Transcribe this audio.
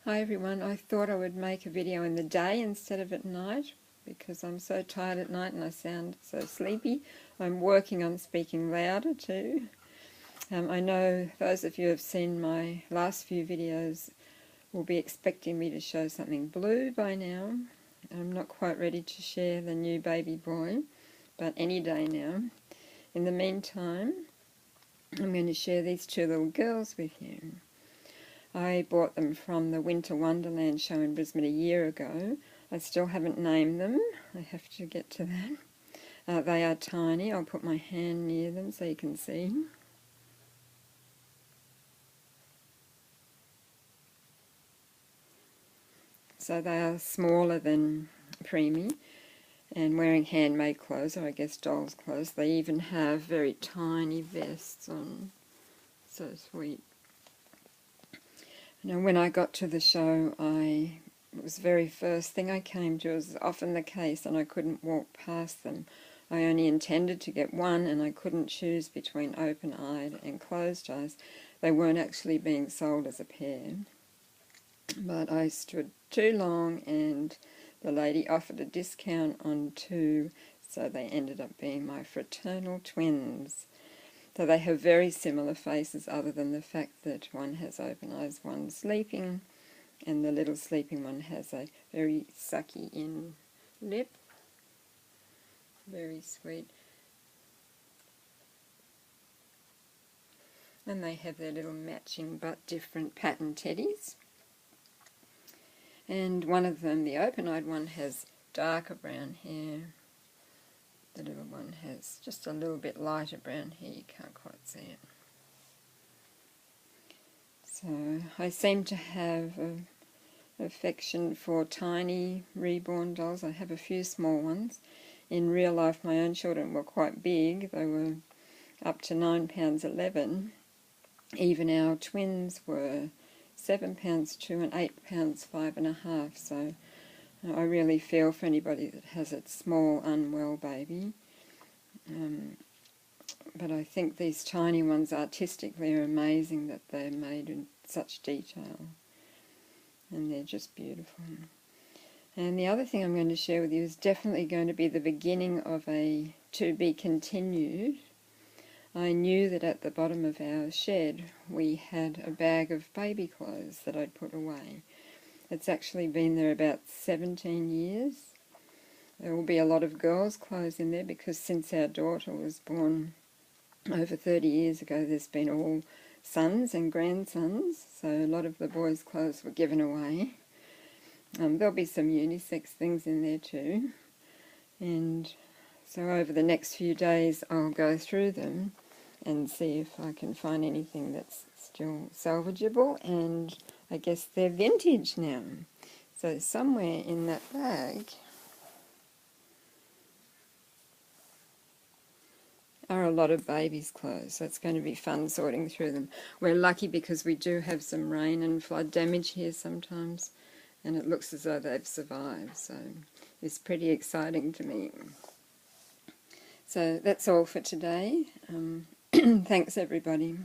Hi everyone, I thought I would make a video in the day instead of at night because I'm so tired at night and I sound so sleepy. I'm working on speaking louder too. I know those of you who have seen my last few videos will be expecting me to show something blue by now. I'm not quite ready to share the new baby boy, but any day now. In the meantime, I'm going to share these two little girls with you. I bought them from the Winter Wonderland show in Brisbane a year ago. I still haven't named them. I have to get to that. They are tiny. I'll put my hand near them so you can see. So they are smaller than Preemie and wearing handmade clothes, or I guess doll's clothes. They even have very tiny vests on. So sweet. Now, when I got to the show, it was the very first thing I came to. It was often the case, and I couldn't walk past them. I only intended to get one, and I couldn't choose between open-eyed and closed eyes. They weren't actually being sold as a pair. But I stood too long, and the lady offered a discount on two, so they ended up being my fraternal twins. So they have very similar faces other than the fact that one has open eyes, one's sleeping, and the little sleeping one has a very sucky in lip. Very sweet. And they have their little matching but different pattern teddies. And one of them, the open-eyed one, has darker brown hair. The little one has just a little bit lighter brown hair, you can't quite see it. So I seem to have an affection for tiny reborn dolls. I have a few small ones. In real life my own children were quite big. They were up to 9 pounds 11. Even our twins were 7 pounds 2 and 8 pounds 5.5. So I really feel for anybody that has a small, unwell baby. But I think these tiny ones artistically are amazing that they're made in such detail. And they're just beautiful. And the other thing I'm going to share with you is definitely going to be the beginning of a to be continued. I knew that at the bottom of our shed we had a bag of baby clothes that I'd put away. It's actually been there about 17 years. There will be a lot of girls' clothes in there because since our daughter was born over 30 years ago, there's been all sons and grandsons, so a lot of the boys' clothes were given away. There'll be some unisex things in there too. And so over the next few days I'll go through them and see if I can find anything that's still salvageable, and I guess they're vintage now. So somewhere in that bag are a lot of babies' clothes, so it's going to be fun sorting through them. We're lucky because we do have some rain and flood damage here sometimes, and it looks as though they've survived, so it's pretty exciting to me. So that's all for today. Thanks everybody.